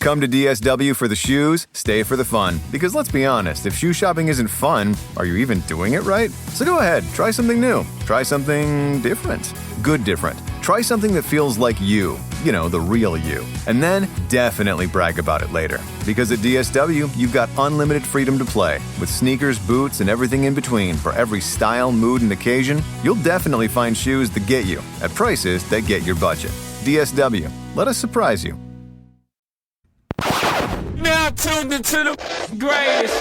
Come to DSW for the shoes, stay for the fun. Because let's be honest, if shoe shopping isn't fun, are you even doing it right? So go ahead, try something new. Try something different. Good different. Try something that feels like you. You know, the real you. And then definitely brag about it later. Because at DSW, you've got unlimited freedom to play. With sneakers, boots, and everything in between for every style, mood, and occasion, you'll definitely find shoes that get you at prices that get your budget. DSW. Let us surprise you. Now tuned into the greatest.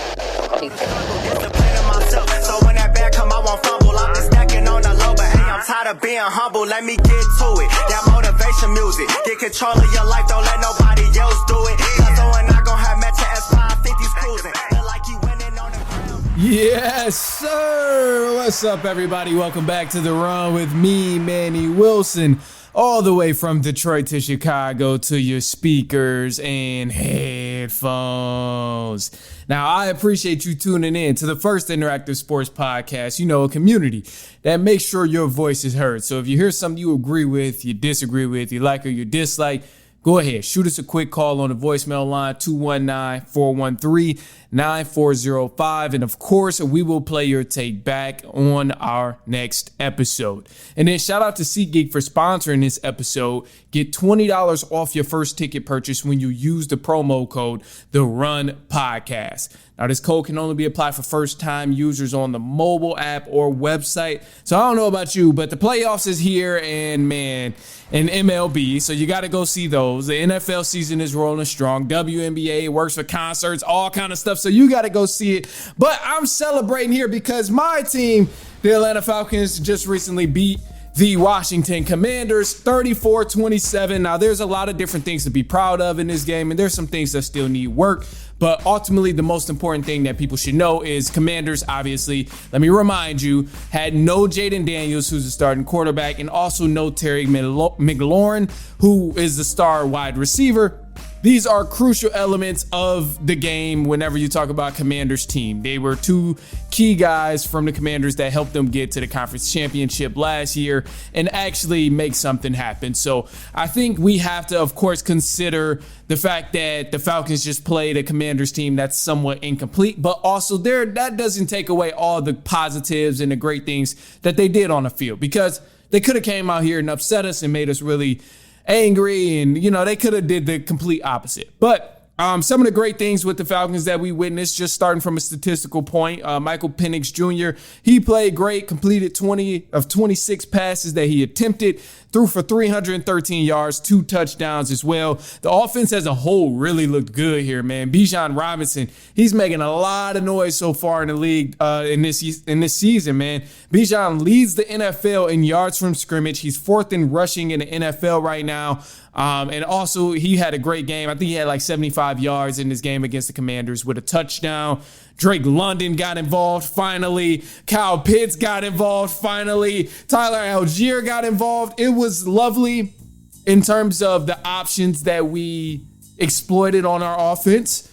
So when that bag come, I won't fumble. I'm just stacking on the low, but hey, I'm tired of being humble. Let me get to it. That motivation music. Get control of your life, don't let nobody else do it. Cause when I gon' have Metro S550s cruising. Feel like you winning on the ground. Yes, sir. What's up, everybody? Welcome back to The Run with me, Manny Wilson. All the way from Detroit to Chicago to your speakers and headphones. Now, I appreciate you tuning in to the first interactive sports podcast, you know, a community that makes sure your voice is heard. So if you hear something you agree with, you disagree with, you like or you dislike, go ahead, shoot us a quick call on the voicemail line, 219-413-9405. And of course, we will play your take back on our next episode. And then shout out to SeatGeek for sponsoring this episode. Get $20 off your first ticket purchase when you use the promo code The Run Podcast. Now, this code can only be applied for first-time users on the mobile app or website. So I don't know about you, but the playoffs is here and, man, and MLB. So you got to go see those. The NFL season is rolling strong. WNBA works for concerts, all kind of stuff. So you got to go see it. But I'm celebrating here because my team, the Atlanta Falcons, just recently beat the Washington Commanders 34-27. Now, there's a lot of different things to be proud of in this game, and there's some things that still need work. But ultimately, the most important thing that people should know is Commanders, obviously, let me remind you, had no Jaden Daniels, who's the starting quarterback, and also no Terry McLaurin, who is the star wide receiver. These are crucial elements of the game whenever you talk about Commanders team. They were two key guys from the Commanders that helped them get to the conference championship last year and actually make something happen. So I think we have to, of course, consider the fact that the Falcons just played a Commanders team that's somewhat incomplete, but also that doesn't take away all the positives and the great things that they did on the field, because they could have came out here and upset us and made us really angry, and you know, they could have did the complete opposite. But some of the great things with the Falcons that we witnessed, just starting from a statistical point, Michael Penix Jr., he played great, completed 20 of 26 passes that he attempted, threw for 313 yards, 2 touchdowns as well. The offense as a whole really looked good here, man. Bijan Robinson, he's making a lot of noise so far in the league in this season, man. Bijan leads the NFL in yards from scrimmage. He's 4th in rushing in the NFL right now. And also, he had a great game. I think he had like 75 yards in this game against the Commanders with a touchdown. Drake London got involved finally. Kyle Pitts got involved finally. Tyler Algier got involved. It was lovely in terms of the options that we exploited on our offense.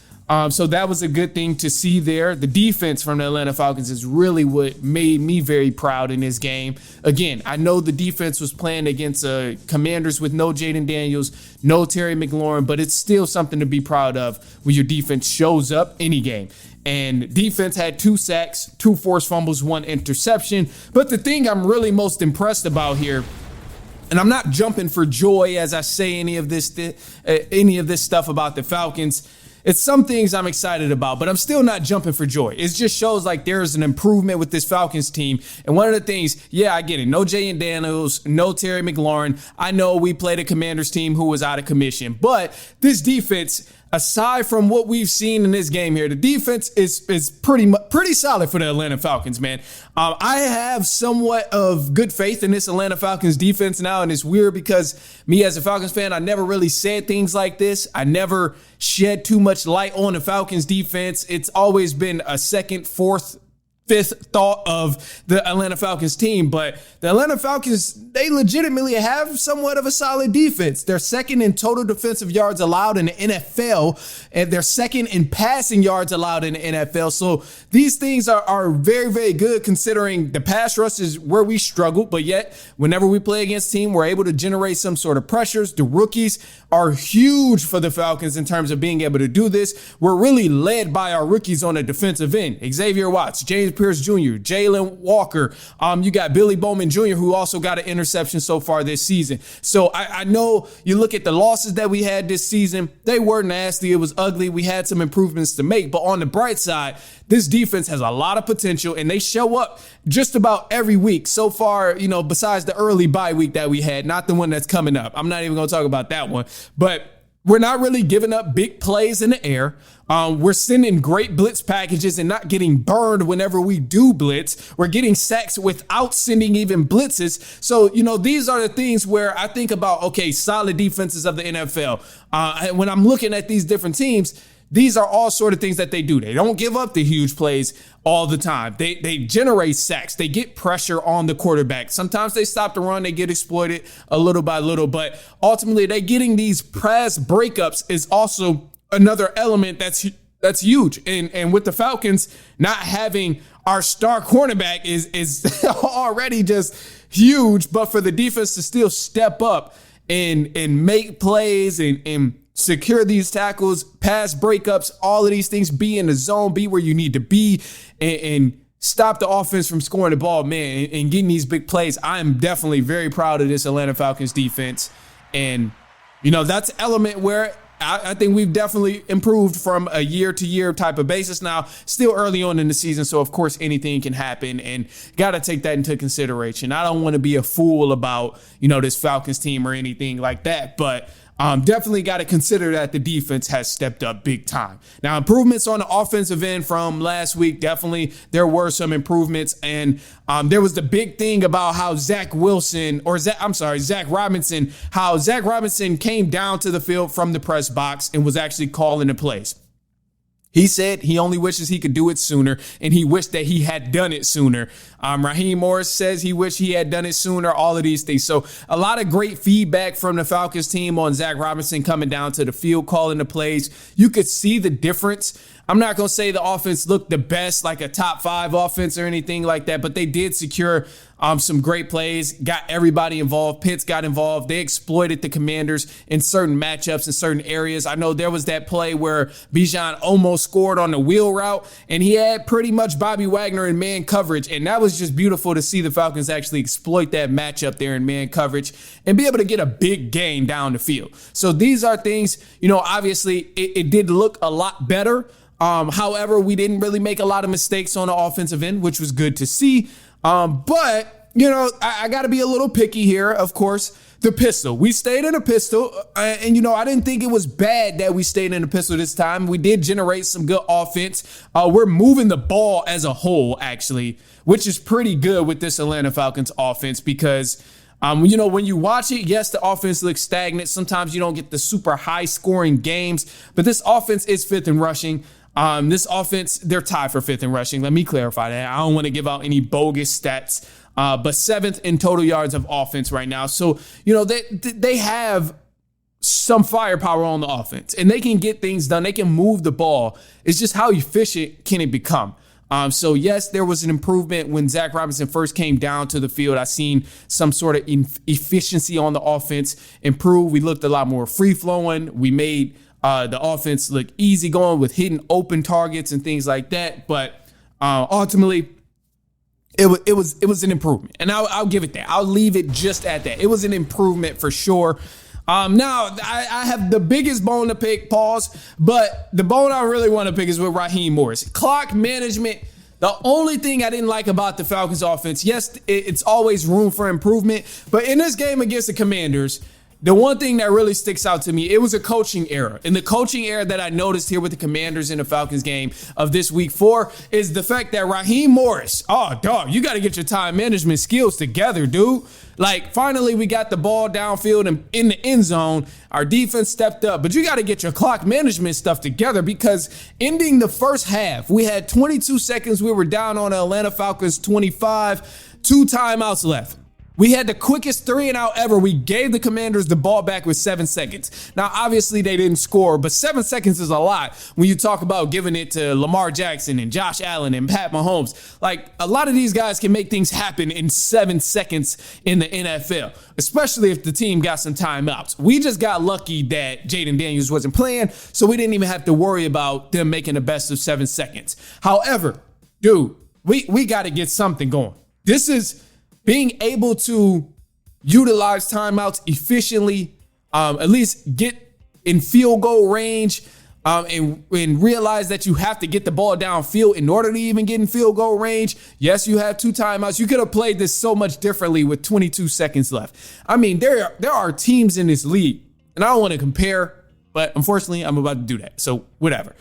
So that was a good thing to see there. The defense from the Atlanta Falcons is really what made me very proud in this game. Again, I know the defense was playing against Commanders with no Jaden Daniels, no Terry McLaurin, but it's still something to be proud of when your defense shows up any game. And defense had 2 sacks, 2 forced fumbles, 1 interception. But the thing I'm really most impressed about here, and I'm not jumping for joy as I say any of this stuff about the Falcons, it's some things I'm excited about, but I'm still not jumping for joy. It just shows like there's an improvement with this Falcons team. And one of the things, yeah, I get it. No Jaden Daniels, no Terry McLaurin. I know we played a Commanders team who was out of commission, but this defense, aside from what we've seen in this game here, the defense is pretty solid for the Atlanta Falcons, man. I have somewhat of good faith in this Atlanta Falcons defense now, and it's weird because me as a Falcons fan, I never really said things like this. I never shed too much light on the Falcons defense. It's always been a 2nd, 4th, fifth thought of the Atlanta Falcons team, but the Atlanta Falcons, they legitimately have somewhat of a solid defense. They're second in total defensive yards allowed in the NFL, and they're second in passing yards allowed in the NFL. So these things are very, very good considering the pass rush is where we struggle, but yet whenever we play against team, we're able to generate some sort of pressures. The rookies are huge for the Falcons in terms of being able to do this. We're really led by our rookies on the defensive end. Xavier Watts, James Pierce Jr., Jalen Walker. You got Billy Bowman Jr., who also got an interception so far this season. So I know you look at the losses that we had this season, they were nasty. It was ugly. We had some improvements to make. But on the bright side, this defense has a lot of potential, and they show up just about every week so far, besides the early bye week that we had, not the one that's coming up. I'm not even going to talk about that one. But we're not really giving up big plays in the air. We're sending great blitz packages and not getting burned whenever we do blitz. We're getting sacks without sending even blitzes. So, these are the things where I think about, okay, solid defenses of the NFL. When I'm looking at these different teams, these are all sort of things that they do. They don't give up the huge plays all the time. They generate sacks. They get pressure on the quarterback. Sometimes they stop the run. They get exploited a little by little. But ultimately, they getting these pass breakups is also another element that's huge. And with the Falcons not having our star cornerback is already just huge. But for the defense to still step up and make plays and secure these tackles, pass breakups, all of these things, be in the zone, be where you need to be, and stop the offense from scoring the ball, man, and getting these big plays. I am definitely very proud of this Atlanta Falcons defense. And, that's an element where I think we've definitely improved from a year-to-year type of basis. Now, still early on in the season, so of course anything can happen, and got to take that into consideration. I don't want to be a fool about, this Falcons team or anything like that, but definitely got to consider that the defense has stepped up big time. Now, improvements on the offensive end from last week, definitely there were some improvements. And there was the big thing about how Zach Robinson, how Zach Robinson came down to the field from the press box and was actually calling the plays. He said he only wishes he could do it sooner, and he wished that he had done it sooner. Raheem Morris says he wished he had done it sooner, all of these things. So a lot of great feedback from the Falcons team on Zach Robinson coming down to the field, calling the plays. You could see the difference. I'm not going to say the offense looked the best, like a top 5 offense or anything like that, but they did secure some great plays, got everybody involved. Pitts got involved. They exploited the Commanders in certain matchups in certain areas. I know there was that play where Bijan almost scored on the wheel route, and he had pretty much Bobby Wagner in man coverage, and that was just beautiful to see the Falcons actually exploit that matchup there in man coverage and be able to get a big gain down the field. So these are things, obviously it did look a lot better. However, we didn't really make a lot of mistakes on the offensive end, which was good to see. But I got to be a little picky here, of course. The pistol. We stayed in a pistol, and I didn't think it was bad that we stayed in a pistol this time. We did generate some good offense. We're moving the ball as a whole, actually, which is pretty good with this Atlanta Falcons offense because when you watch it, yes, the offense looks stagnant. Sometimes you don't get the super high scoring games, but this offense is 5th in rushing. This offense, they're tied for 5th in rushing. Let me clarify that. I don't want to give out any bogus stats, but 7th in total yards of offense right now. So, they have some firepower on the offense and they can get things done. They can move the ball. It's just how efficient can it become? So yes, there was an improvement when Zach Robinson first came down to the field. I seen some sort of efficiency on the offense improve. We looked a lot more free flowing. We made the offense look easy going with hitting open targets and things like that. But ultimately, it was an improvement, and I'll give it that. I'll leave it just at that. It was an improvement for sure. Now, I have the biggest bone to pick, pause, but the bone I really want to pick is with Raheem Morris. Clock management, the only thing I didn't like about the Falcons offense, yes, it's always room for improvement, but in this game against the Commanders, the one thing that really sticks out to me, it was a coaching error. And the coaching error that I noticed here with the Commanders in the Falcons game of this week 4 is the fact that Raheem Morris, oh, dog, you got to get your time management skills together, dude. Like, finally, we got the ball downfield and in the end zone. Our defense stepped up, but you got to get your clock management stuff together because ending the first half, we had 22 seconds. We were down on the Atlanta Falcons 25, 2 timeouts left. We had the quickest 3-and-out ever. We gave the Commanders the ball back with 7 seconds. Now, obviously, they didn't score, but 7 seconds is a lot when you talk about giving it to Lamar Jackson and Josh Allen and Pat Mahomes. Like, a lot of these guys can make things happen in 7 seconds in the NFL, especially if the team got some timeouts. We just got lucky that Jaden Daniels wasn't playing, so we didn't even have to worry about them making the best of 7 seconds. However, dude, we got to get something going. This is being able to utilize timeouts efficiently, at least get in field goal range, and realize that you have to get the ball downfield in order to even get in field goal range. Yes, you have 2 timeouts. You could have played this so much differently with 22 seconds left. I mean, there are teams in this league, and I don't want to compare, but unfortunately, I'm about to do that. So whatever.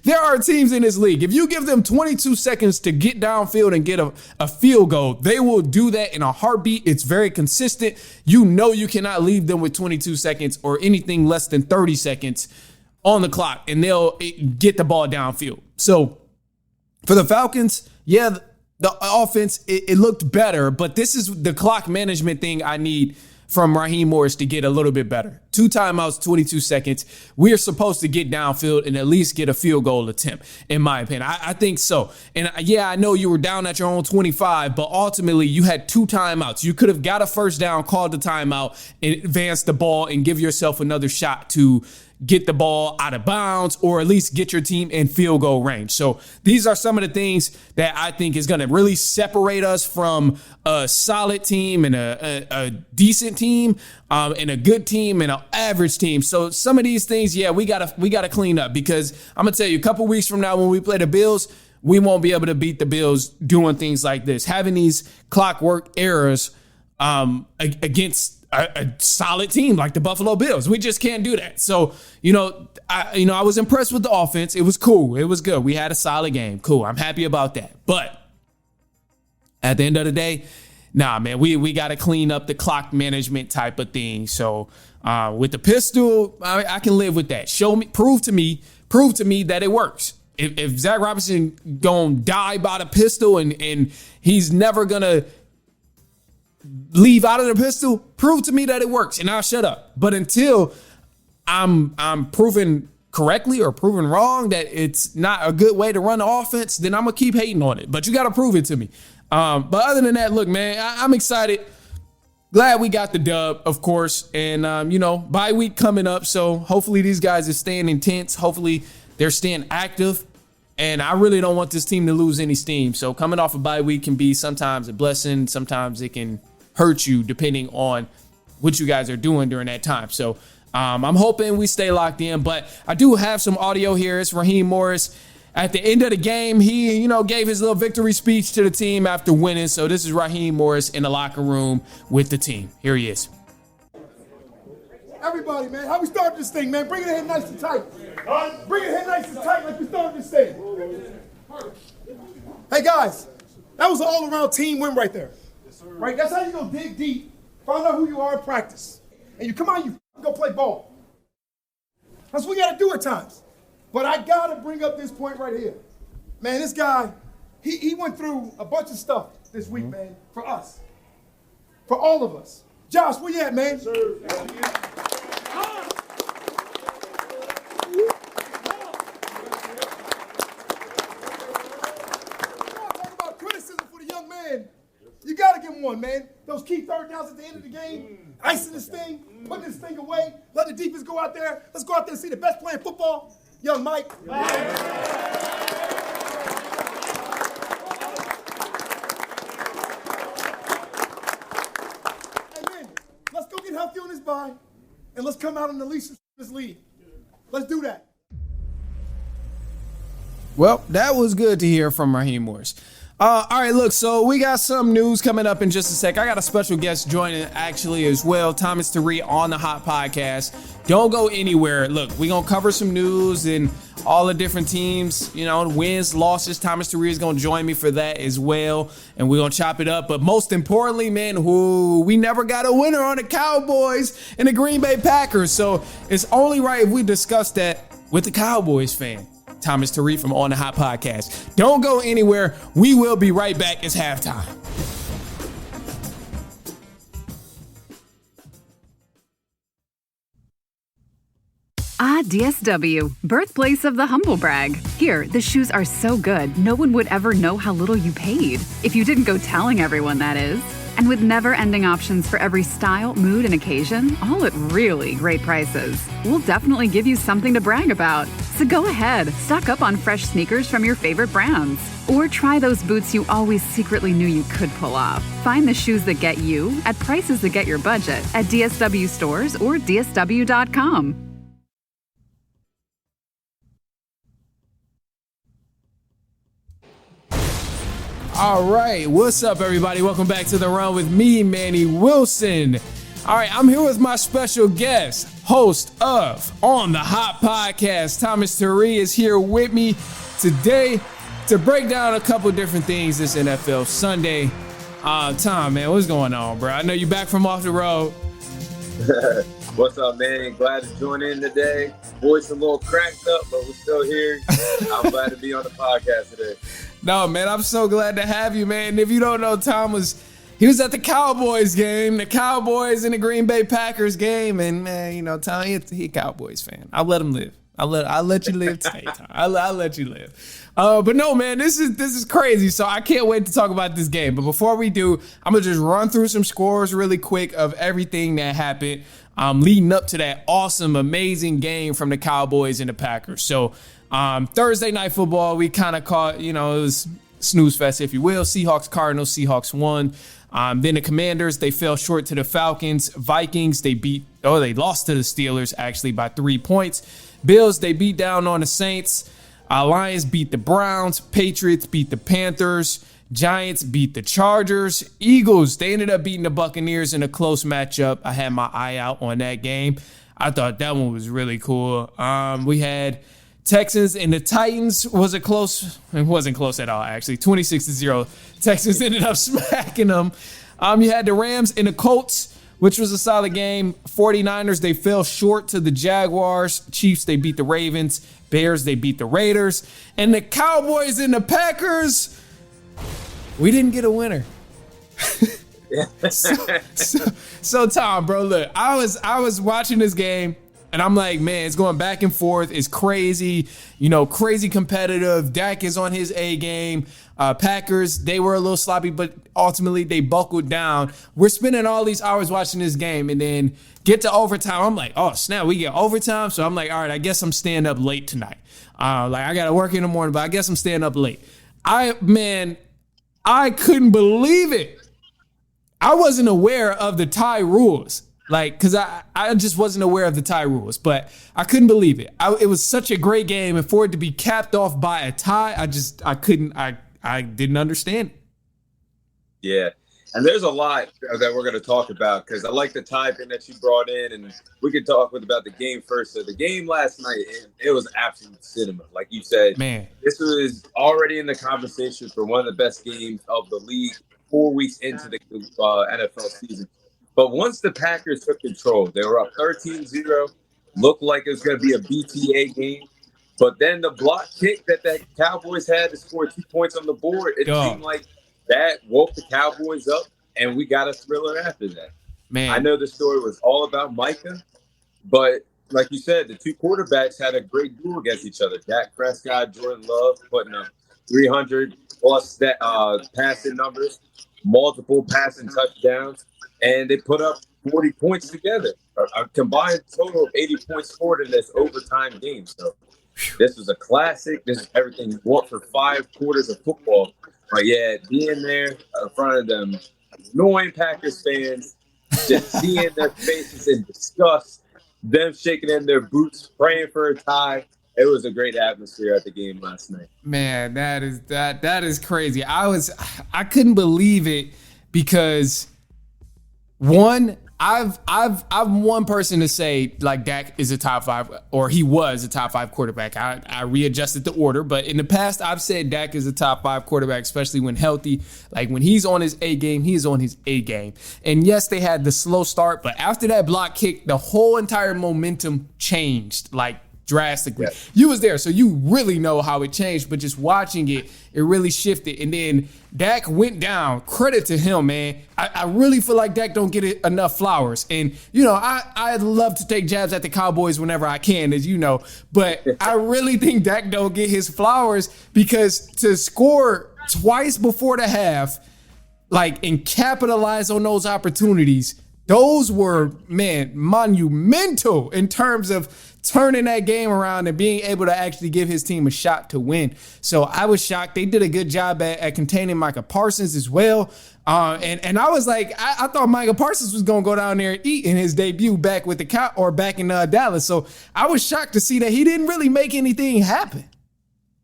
There are teams in this league. If you give them 22 seconds to get downfield and get a field goal, they will do that in a heartbeat. It's very consistent. You know you cannot leave them with 22 seconds or anything less than 30 seconds on the clock, and they'll get the ball downfield. So for the Falcons, yeah, the offense, it looked better, but this is the clock management thing I need from Raheem Morris to get a little bit better. 2 timeouts, 22 seconds. We are supposed to get downfield and at least get a field goal attempt, in my opinion. I think so. And yeah, I know you were down at your own 25, but ultimately you had 2 timeouts. You could have got a first down, called the timeout, and advanced the ball and give yourself another shot to get the ball out of bounds or at least get your team in field goal range. So these are some of the things that I think is going to really separate us from a solid team and a decent team, and a good team and an average team. So some of these things, yeah, we gotta clean up, because I'm gonna tell you, a couple weeks from now when we play the Bills, we won't be able to beat the Bills doing things like this, having these clockwork errors against a solid team like the Buffalo Bills. We just can't do that. So, I was impressed with the offense. It was cool. It was good. We had a solid game. Cool. I'm happy about that. But at the end of the day, nah, man, we got to clean up the clock management type of thing. So with the pistol, I can live with that. Prove to me that it works. If Zach Robinson gonna die by the pistol and he's never gonna leave out of the pistol, prove to me that it works and I'll shut up. But until I'm proven correctly or proven wrong that it's not a good way to run the offense, then I'm gonna keep hating on it. But you got to prove it to me. But other than that, look, man, I'm excited. Glad we got the dub, of course. And, bye week coming up. So hopefully these guys are staying intense. Hopefully they're staying active. And I really don't want this team to lose any steam. So coming off a bye week can be sometimes a blessing. Sometimes it can hurt you depending on what you guys are doing during that time. So I'm hoping we stay locked in. But I do have some audio here. It's Raheem Morris. At the end of the game, he, gave his little victory speech to the team after winning. So this is Raheem Morris in the locker room with the team. Here he is. Everybody, man, how we start this thing, man? Bring it in nice and tight. Bring it in nice and tight like we started this thing. Hey, guys, that was an all-around team win right there. Right? That's how you go dig deep, find out who you are in practice. And you come out, you go play ball. That's what we got to do at times. But I got to bring up this point right here. Man, this guy, he went through a bunch of stuff this week, man, for us. For all of us. Josh, where you at, man? Sir. Talk about criticism for the young man. You got to give him one, man. Those key third downs at the end of the game, icing this thing, putting this thing away, let the defense go out there. Let's go out there and see the best playing football. Young Mike. Amen. Let's go get healthy on this bye, and let's come out on the least of this league. Let's do that. Well, that was good to hear from Raheem Morris. All right, look, so we got some news coming up in just a sec. I got a special guest joining actually as well, Thomas Tari on the Hot Podcast. Don't go anywhere. Look, we're going to cover some news and all the different teams, wins, losses. Thomas Tari is going to join me for that as well, and we're going to chop it up. But most importantly, man, we never got a winner on the Cowboys and the Green Bay Packers. So it's only right if we discuss that with the Cowboys fan. Thomas Tari from On the Hot Podcast. Don't go anywhere. We will be right back. It's halftime. DSW, birthplace of the humble brag. Here, the shoes are so good, no one would ever know how little you paid. If you didn't go telling everyone, that is. And with never-ending options for every style, mood, and occasion, all at really great prices, we'll definitely give you something to brag about. So go ahead, stock up on fresh sneakers from your favorite brands. Or try those boots you always secretly knew you could pull off. Find the shoes that get you at prices that get your budget at DSW stores or DSW.com. All right, what's up, everybody? Welcome back to The Run with me, Manny Wilson. All right, I'm here with my special guest, host of On the Hot Podcast. Thomas Tari is here with me today to break down a couple different things this NFL Sunday. Tom, man, what's going on, bro? I know you're back from off the road. What's up, man? Glad to join in today. Voice a little cracked up, but we're still here. I'm glad to be on the podcast today. No, man, I'm so glad to have you, man. And if you don't know, Tom was at the Cowboys game, the Cowboys and the Green Bay Packers game. And, man, Tom, he a Cowboys fan. I'll let him live. I'll let you live today, Tom. I'll let you live. But no, man, this is crazy. So I can't wait to talk about this game. But before we do, I'm going to just run through some scores really quick of everything that happened leading up to that awesome, amazing game from the Cowboys and the Packers. So Thursday Night Football, we kind of caught, it was snooze fest, if you will. Seahawks, Cardinals, Seahawks won. Then the Commanders, they fell short to the Falcons. Vikings, they lost to the Steelers, actually, by 3 points. Bills, they beat down on the Saints. Lions beat the Browns. Patriots beat the Panthers. Giants beat the Chargers. Eagles, they ended up beating the Buccaneers in a close matchup. I had my eye out on that game. I thought that one was really cool. We had Texans and the Titans. Was it close? It wasn't close at all, actually. 26-0. Texans ended up smacking them. You had the Rams and the Colts, which was a solid game. 49ers, they fell short to the Jaguars. Chiefs, they beat the Ravens. Bears, they beat the Raiders. And the Cowboys and the Packers, we didn't get a winner. so Tom, bro, look, I was watching this game, and I'm like, man, it's going back and forth. It's crazy, crazy competitive. Dak is on his A game. Packers, they were a little sloppy, but ultimately they buckled down. We're spending all these hours watching this game, and then get to overtime. I'm like, oh, snap, we get overtime. So I'm like, all right, I guess I'm staying up late tonight. I got to work in the morning, but I guess I'm staying up late. I couldn't believe it. I wasn't aware of the tie rules. Because I just wasn't aware of the tie rules, but I couldn't believe it. It was such a great game, and for it to be capped off by a tie, I didn't understand it. Yeah, and there's a lot that we're going to talk about, because I like the tie pin that you brought in, and we could talk about the game first. So the game last night, it was absolute cinema. Like you said, man, this was already in the conversation for one of the best games of the league 4 weeks into the NFL season. But once the Packers took control, they were up 13-0, looked like it was going to be a BTA game. But then the block kick that Cowboys had to score 2 points on the board, it seemed like that woke the Cowboys up, and we got a thriller after that. Man, I know the story was all about Micah, but like you said, the two quarterbacks had a great duel against each other. Dak Prescott, Jordan Love putting up 300-plus passing numbers, multiple passing touchdowns. And they put up 40 points together, a combined total of 80 points scored in this overtime game. So this was a classic. This is everything you want for 5 quarters of football. But yeah, being there in front of them annoying Packers fans, just seeing their faces in disgust, them shaking in their boots, praying for a tie. it was a great atmosphere at the game last night. Man, that is crazy. I couldn't believe it because one, I'm one person to say like Dak is a top 5, or he was a top 5 quarterback. I readjusted the order, but in the past I've said Dak is a top 5 quarterback, especially when healthy. Like when he's on his A game, he is on his A game. And yes, they had the slow start, but after that block kick, the whole entire momentum changed. Like drastically. Yeah. You was there, so you really know how it changed, but just watching it, it really shifted. And then Dak went down. Credit to him, man. I really feel like Dak don't get enough flowers. And, you know, I love to take jabs at the Cowboys whenever I can, as you know, but I really think Dak don't get his flowers because to score twice before the half, like, and capitalize on those opportunities, those were, man, monumental in terms of turning that game around and being able to actually give his team a shot to win. So I was shocked. They did a good job at containing Micah Parsons as well. And I was like, I thought Micah Parsons was going to go down there and eat in his debut back with back in Dallas. So I was shocked to see that he didn't really make anything happen.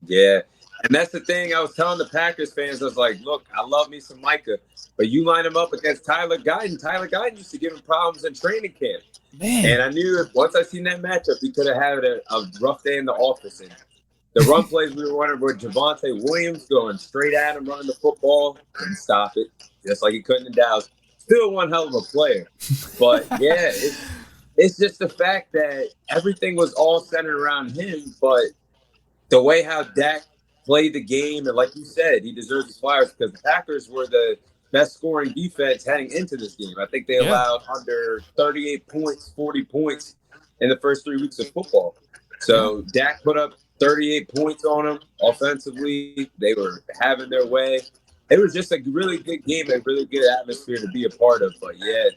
Yeah. And that's the thing I was telling the Packers fans. I was like, look, I love me some Micah, but you line him up against Tyler Guyton. Tyler Guyton used to give him problems in training camp. Man. And I knew once I seen that matchup, he could have had a rough day in the office. And the run plays we were running were Javonte Williams going straight at him, running the football, couldn't stop it, just like he couldn't in Dallas. Still one hell of a player. But, yeah, it's just the fact that everything was all centered around him. But the way how Dak played the game, and like you said, he deserves his flowers because the Packers were the best scoring defense heading into this game. I think they allowed under 38 points, 40 points in the first 3 weeks of football. So Dak put up 38 points on them offensively. They were having their way. It was just a really good game, a really good atmosphere to be a part of. But yeah,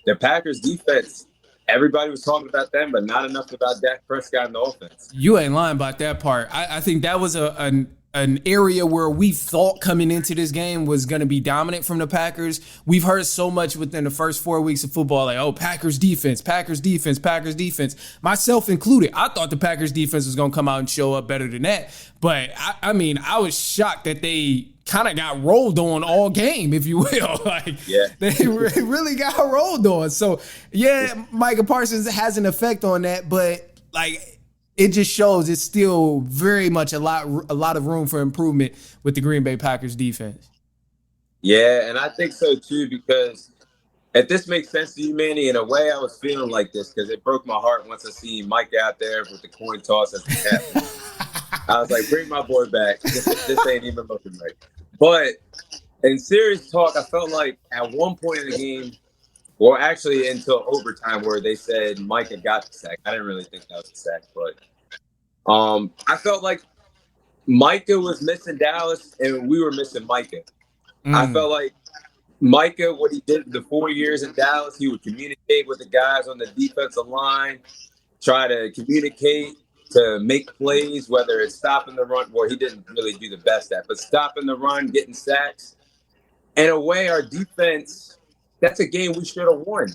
the Packers defense, everybody was talking about them, but not enough about Dak Prescott in the offense. You ain't lying about that part. I think that was an area where we thought coming into this game was going to be dominant from the Packers. We've heard so much within the first 4 weeks of football, like, oh, Packers defense, Packers defense, Packers defense, myself included. I thought the Packers defense was going to come out and show up better than that. But, I mean, I was shocked that they kind of got rolled on all game, if you will. They really got rolled on. So, yeah, Micah Parsons has an effect on that, but, like, it just shows it's still very much a lot of room for improvement with the Green Bay Packers defense. Yeah, and I think so too, because if this makes sense to you, Manny, in a way I was feeling like this because it broke my heart once I see Mike out there with the coin toss as the captain. I was like, bring my boy back. This ain't even looking right. But in serious talk, I felt like at one point in the game, well, actually, until overtime, where they said Micah got the sack. I didn't really think that was a sack, but I felt like Micah was missing Dallas, and we were missing Micah. I felt like Micah, what he did the 4 years in Dallas, he would communicate with the guys on the defensive line, try to communicate to make plays, whether it's stopping the run. Well, he didn't really do the best at, but stopping the run, getting sacks. In a way, our defense, that's a game we should have won.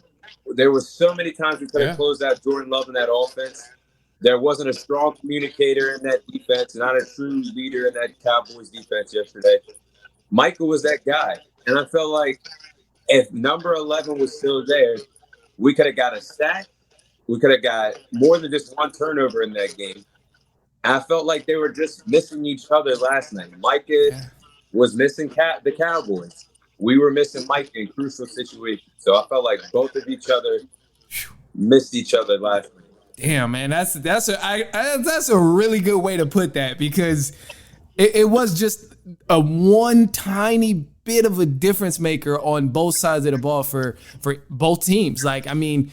There were so many times we could have closed out Jordan Love in that offense. There wasn't a strong communicator in that defense, not a true leader in that Cowboys defense yesterday. Michael was that guy. And I felt like if number 11 was still there, we could have got a sack. We could have got more than just one turnover in that game. And I felt like they were just missing each other last night. Micah was missing the Cowboys. We were missing Mike in crucial situations. So I felt like both of each other missed each other last night. Damn, man, that's a really good way to put that because it was just a one tiny bit of a difference maker on both sides of the ball for both teams. Like, I mean,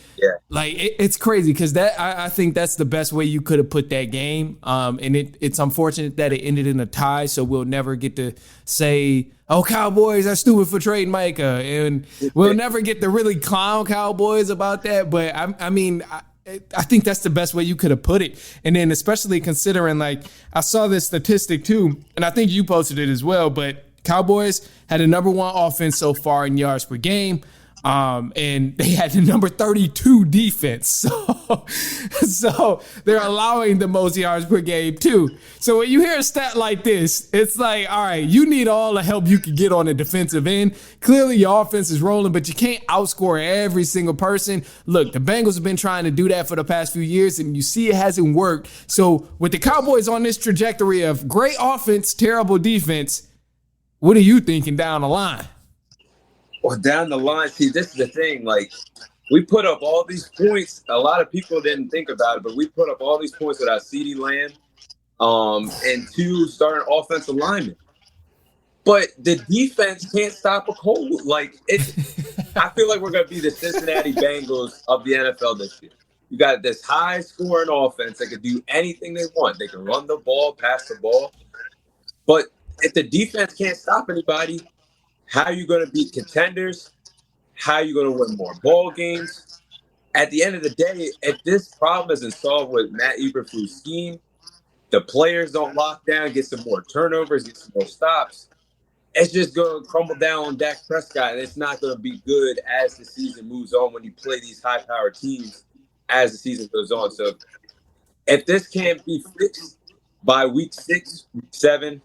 it's crazy because that I think that's the best way you could have put that game. And it's unfortunate that it ended in a tie, so we'll never get to say, oh, Cowboys are stupid for trading Micah, and we'll never get to really clown Cowboys about that. But I think that's the best way you could have put it. And then especially considering, like, I saw this statistic too, and I think you posted it as well, but Cowboys had the number one offense so far in yards per game. And they had the number 32 defense. So they're allowing the most yards per game too. So when you hear a stat like this, it's like, all right, you need all the help you can get on the defensive end. Clearly your offense is rolling, but you can't outscore every single person. Look, the Bengals have been trying to do that for the past few years, and you see it hasn't worked. So with the Cowboys on this trajectory of great offense, terrible defense, what are you thinking down the line? Well, down the line, see, this is the thing. Like, we put up all these points. A lot of people didn't think about it, but we put up all these points without CeeDee Lamb and 2 starting offensive linemen. But the defense can't stop a cold. Like, I feel like we're going to be the Cincinnati Bengals of the NFL this year. You got this high-scoring offense that can do anything they want. They can run the ball, pass the ball. But if the defense can't stop anybody, how are you going to beat contenders? How are you going to win more ball games? At the end of the day, if this problem isn't solved with Matt Eberflus' scheme, the players don't lock down, get some more turnovers, get some more stops, it's just going to crumble down on Dak Prescott, and it's not going to be good as the season moves on when you play these high-powered teams as the season goes on. So if this can't be fixed by week 6, week 7,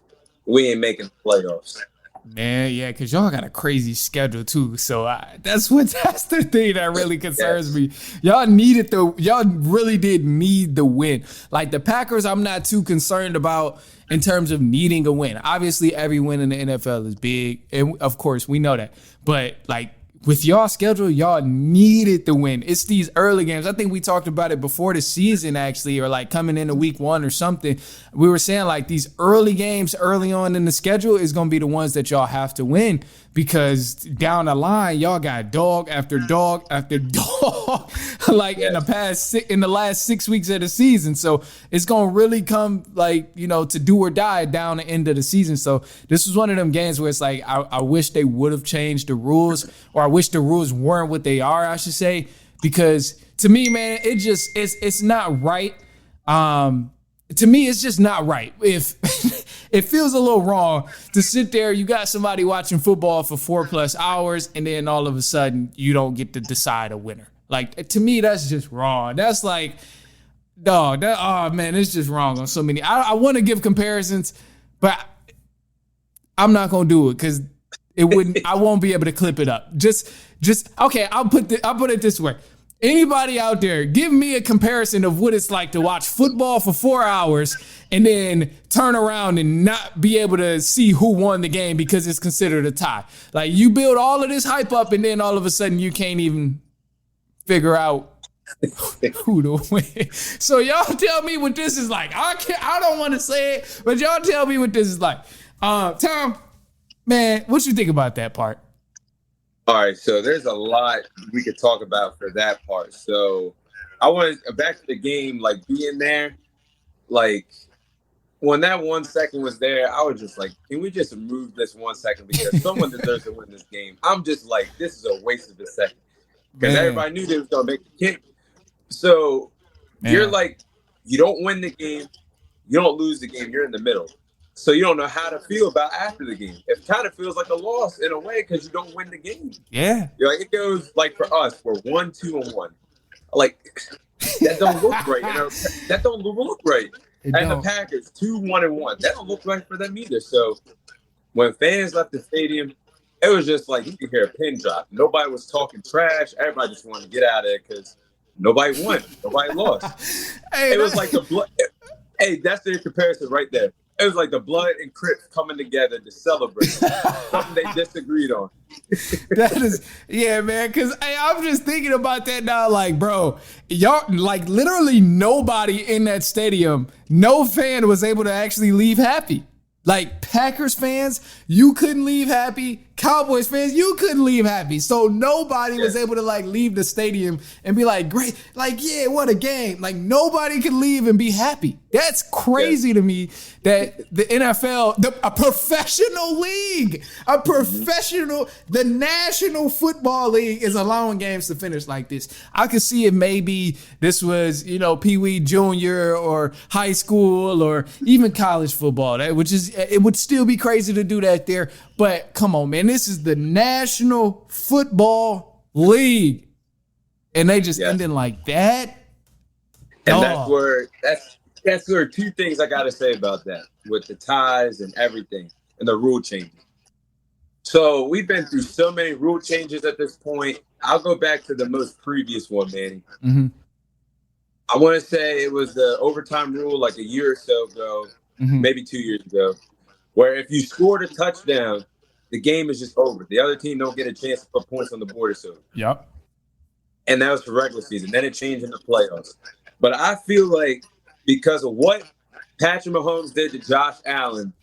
we ain't making the playoffs. Man, yeah, because y'all got a crazy schedule too. So that's the thing that really concerns me. Y'all really did need the win. Like the Packers, I'm not too concerned about in terms of needing a win. Obviously, every win in the NFL is big, and of course we know that. But like with y'all schedule, y'all needed the win. It's these early games. I think we talked about it before the season, actually, or like coming into week 1 or something. We were saying like these early games early on in the schedule is going to be the ones that y'all have to win, because down the line, y'all got dog after dog after dog, like in the last 6 weeks of the season. So it's going to really come like, to do or die down the end of the season. So this was one of them games where it's like, I wish they would have changed the rules, or I wish the rules weren't what they are, I should say, because to me, man, it's not right. To me, it's just not right. If it feels a little wrong to sit there, you got somebody watching football for 4+ hours, and then all of a sudden you don't get to decide a winner. Like, to me, that's just wrong. That's like, dog, it's just wrong on so many. I want to give comparisons, but I'm not gonna do it because I won't be able to clip it up. Just okay. I'll put it this way. Anybody out there, give me a comparison of what it's like to watch football for 4 hours and then turn around and not be able to see who won the game because it's considered a tie. Like, you build all of this hype up and then all of a sudden you can't even figure out who to win. So y'all tell me what this is like. I don't want to say it, but y'all tell me what this is like. Tom, man, what you think about that part? All right, so there's a lot we could talk about for that part. So I want to back to the game, like being there, like when that 1 second was there, I was just like, can we just remove this 1 second because someone deserves to win this game? I'm just like, this is a waste of a second because everybody knew they was going to make the kick. So you're like, you don't win the game, you don't lose the game, you're in the middle. So you don't know how to feel about after the game. It kind of feels like a loss in a way because you don't win the game. Yeah. You're like, it goes like for us, we're 1-2-1. Like, that don't look right. That don't look right. The Packers, 2-1-1. That don't look right for them either. So when fans left the stadium, it was just like you could hear a pin drop. Nobody was talking trash. Everybody just wanted to get out of it because nobody won. Nobody lost. It was like the blood. Hey, that's the comparison right there. It was like the blood and Crips coming together to celebrate something they disagreed on. That is, yeah, man. Because I'm just thinking about that now. Like, bro, y'all, like, literally nobody in that stadium, no fan was able to actually leave happy. Like, Packers fans, you couldn't leave happy. Cowboys fans, you couldn't leave happy. So nobody was able to like leave the stadium and be like, great, like, yeah, what a game. Like, nobody could leave and be happy. That's crazy to me that the NFL, a professional league, the National Football League is allowing games to finish like this. I could see it maybe this was, Pee Wee Junior or high school or even college football, it would still be crazy to do that there. But come on, man, this is the National Football league, and they just ending like that. And that's where two things I got to say about that with the ties and everything and the rule changes. So we've been through so many rule changes at this point. I'll go back to the most previous one, Manny. Mm-hmm. I want to say it was the overtime rule like a year or so ago, maybe 2 years ago, where if you scored a touchdown, the game is just over. The other team don't get a chance to put points on the board or so. Yep. And that was for regular season. Then it changed in the playoffs. But I feel like because of what Patrick Mahomes did to Josh Allen,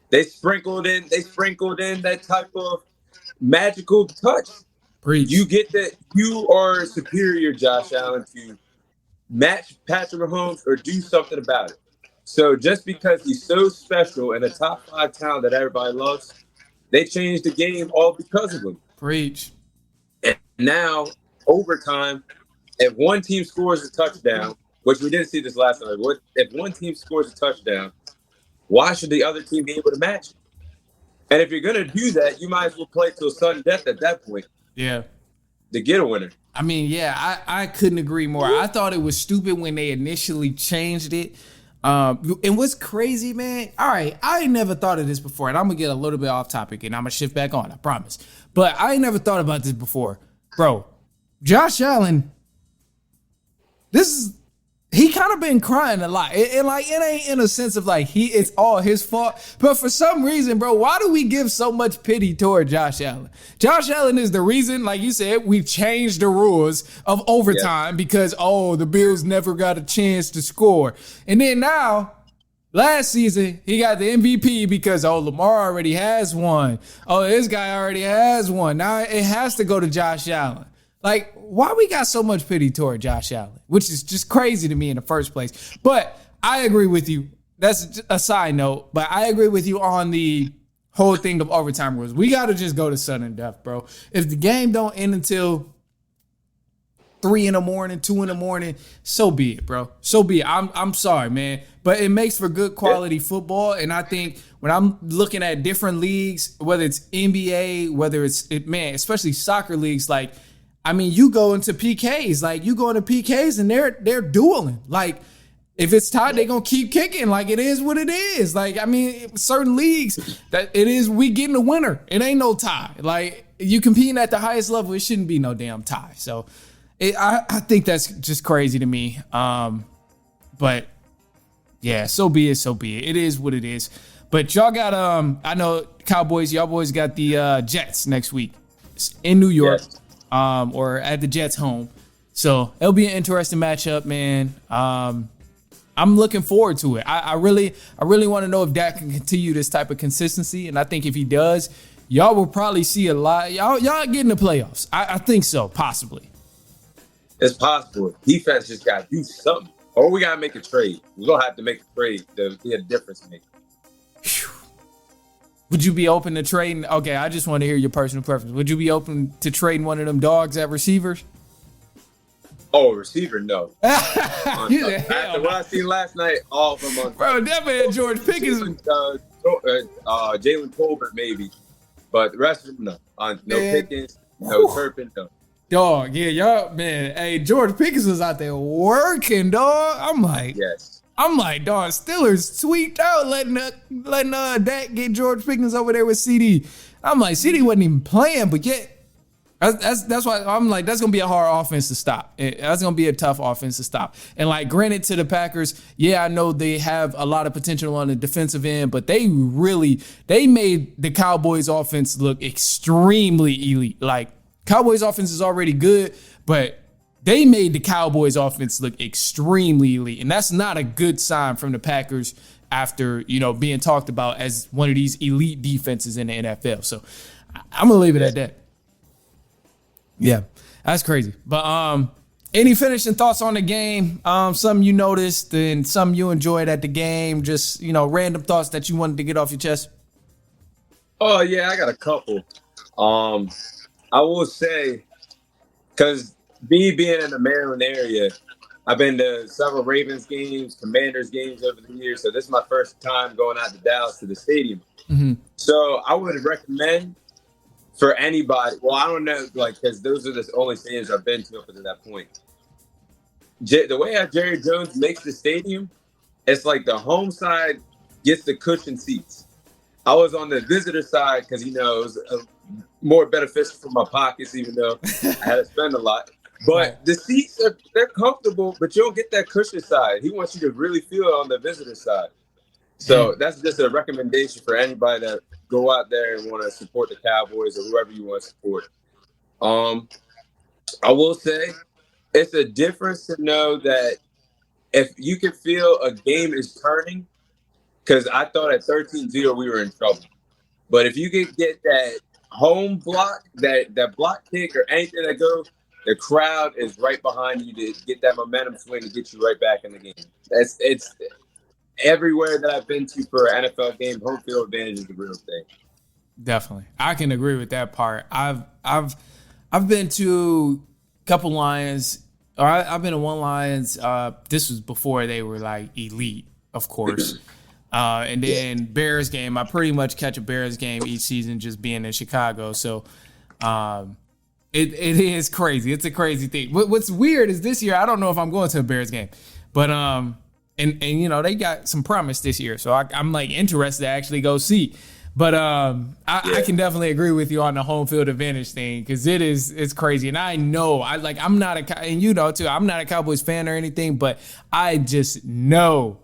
they sprinkled in that type of magical touch. Preach. You get that you are superior, Josh Allen, to match Patrick Mahomes or do something about it. So just because he's so special and a top 5 talent that everybody loves, they changed the game all because of him. Preach. And now, overtime, if one team scores a touchdown, which we didn't see this last time, if one team scores a touchdown, why should the other team be able to match it? And if you're going to do that, you might as well play till sudden death at that point. Yeah. To get a winner. I mean, yeah, I couldn't agree more. I thought it was stupid when they initially changed it. And what's crazy, man, all right, I ain't never thought of this before, and I'm going to get a little bit off topic, and I'm going to shift back on, I promise. But I ain't never thought about this before. Bro, Josh Allen, he kind of been crying a lot. And like, it ain't in a sense of like it's all his fault. But for some reason, bro, why do we give so much pity toward Josh Allen? Josh Allen is the reason, like you said, we've changed the rules of overtime because, the Bills never got a chance to score. And then now, last season, he got the MVP because, Lamar already has one. This guy already has one. Now it has to go to Josh Allen. Like, why we got so much pity toward Josh Allen, which is just crazy to me in the first place. But I agree with you. That's a side note, but I agree with you on the whole thing of overtime rules. We got to just go to sudden death, bro. If the game don't end until 3 a.m, 2 a.m, so be it, bro. So be it. I'm sorry, man. But it makes for good quality football. And I think when I'm looking at different leagues, whether it's NBA, whether it's, especially soccer leagues, like, I mean, you go into PKs, and they're dueling. Like, if it's tied, they're going to keep kicking. Like, it is what it is. Like, I mean, certain leagues, that it is, we getting a winner. It ain't no tie. Like, you competing at the highest level, it shouldn't be no damn tie. So, I think that's just crazy to me. But, yeah, so be it, so be it. It is what it is. But y'all got, I know Cowboys, y'all boys got the Jets next week in New York. Yes. Or at the Jets' home. So it'll be an interesting matchup, man. I'm looking forward to it. I really want to know if Dak can continue this type of consistency. And I think if he does, y'all will probably see a lot. Y'all get in the playoffs. I think so, possibly. It's possible. Defense just got to do something. Or we got to make a trade. We're going to have to make a trade to be a difference maker. Would you be open to trading? Okay, I just want to hear your personal preference. Would you be open to trading one of them dogs at receivers? Oh, receiver, no. After what I seen last night, all of them. Bro, definitely had George Pickens. Jalen Tolbert, maybe. But the rest of them, no. No Pickens, no Turpin, no. Dog, yeah, y'all, man. Hey, George Pickens was out there working, dog. I'm like, dog, Steelers tweaked out letting Dak get George Pickens over there with CD. I'm like, CD wasn't even playing, but yet that's why I'm like, that's gonna be a hard offense to stop. That's gonna be a tough offense to stop. And like, granted to the Packers, yeah, I know they have a lot of potential on the defensive end, but they made the Cowboys offense look extremely elite. Like, Cowboys offense is already good, but they made the Cowboys offense look extremely elite. And that's not a good sign from the Packers after, being talked about as one of these elite defenses in the NFL. So I'm going to leave it at that. Yeah, that's crazy. But any finishing thoughts on the game? Something you noticed and something you enjoyed at the game? Just, random thoughts that you wanted to get off your chest? Oh, yeah, I got a couple. I will say, because me being in the Maryland area, I've been to several Ravens games, Commanders games over the years. So this is my first time going out to Dallas to the stadium. Mm-hmm. So I would recommend for anybody. Well, I don't know, like, because those are the only stadiums I've been to up to that point. The way how Jerry Jones makes the stadium, it's like the home side gets the cushion seats. I was on the visitor side because, it was more beneficial for my pockets, even though I had to spend a lot. But the seats, they're comfortable, but you don't get that cushion side. He wants you to really feel it on the visitor side. So that's just a recommendation for anybody that go out there and want to support the Cowboys or whoever you want to support. I will say it's a difference to know that if you can feel a game is turning, because I thought at 13-0 we were in trouble. But if you can get that home block, that block kick or anything that goes, the crowd is right behind you to get that momentum swing to get you right back in the game. It's everywhere that I've been to for an NFL game, home field advantage is the real thing. Definitely. I can agree with that part. I've been to a couple Lions, or I've been to one Lions. This was before they were like elite, of course. And then Bears game, I pretty much catch a Bears game each season just being in Chicago. So it is crazy. It's a crazy thing. What's weird is this year, I don't know if I'm going to a Bears game. But and they got some promise this year. So I'm like interested to actually go see. But I can definitely agree with you on the home field advantage thing because it's crazy. And I know I'm not too, I'm not a Cowboys fan or anything, but I just know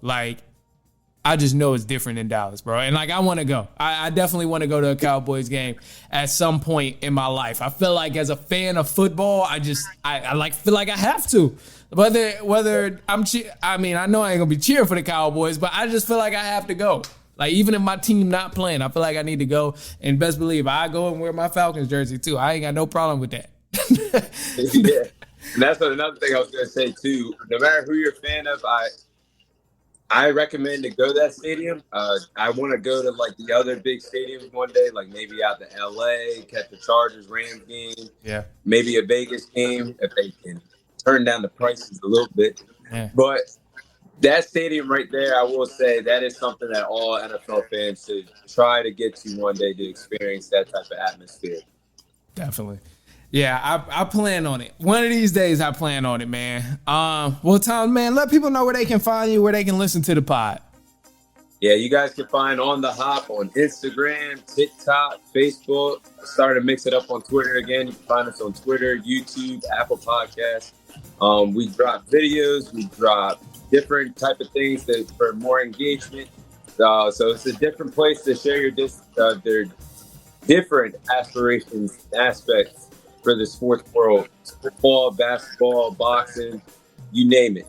it's different in Dallas, bro. And I want to go. I definitely want to go to a Cowboys game at some point in my life. I feel like as a fan of football, I feel like I have to. Whether I know I ain't gonna be cheering for the Cowboys, but I just feel like I have to go. Like even if my team not playing, I feel like I need to go. And best believe I go and wear my Falcons jersey too. I ain't got no problem with that. Yeah, and that's another thing I was gonna say too. No matter who you're a fan of, I recommend to go to that stadium. I want to go to the other big stadiums one day, like maybe out to LA, catch the Chargers Rams game. Yeah. Maybe a Vegas game if they can turn down the prices a little bit. Yeah. But that stadium right there, I will say that is something that all NFL fans should try to get to one day to experience that type of atmosphere. Definitely. Yeah, I plan on it. One of these days, I plan on it, man. Well, Tom, man, let people know where they can find you, where they can listen to the pod. Yeah, you guys can find On The Hop on Instagram, TikTok, Facebook. Started to mix it up on Twitter again. You can find us on Twitter, YouTube, Apple Podcasts. We drop videos. We drop different type of things for more engagement. So it's a different place to share their different aspirations, aspects for the sports world. Football, basketball, boxing, you name it.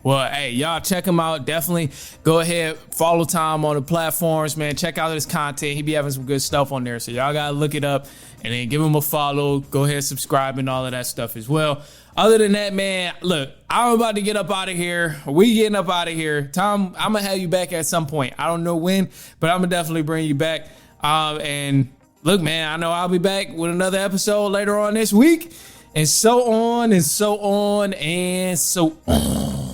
Well, hey, y'all check him out. Definitely go ahead, follow Tom on the platforms, man. Check out his content. He be having some good stuff on there. So y'all got to look it up and then give him a follow. Go ahead, subscribe and all of that stuff as well. Other than that, man, look, I'm about to get up out of here. We getting up out of here. Tom, I'm going to have you back at some point. I don't know when, but I'm going to definitely bring you back. And look, man, I know I'll be back with another episode later on this week. And so on and so on and so on.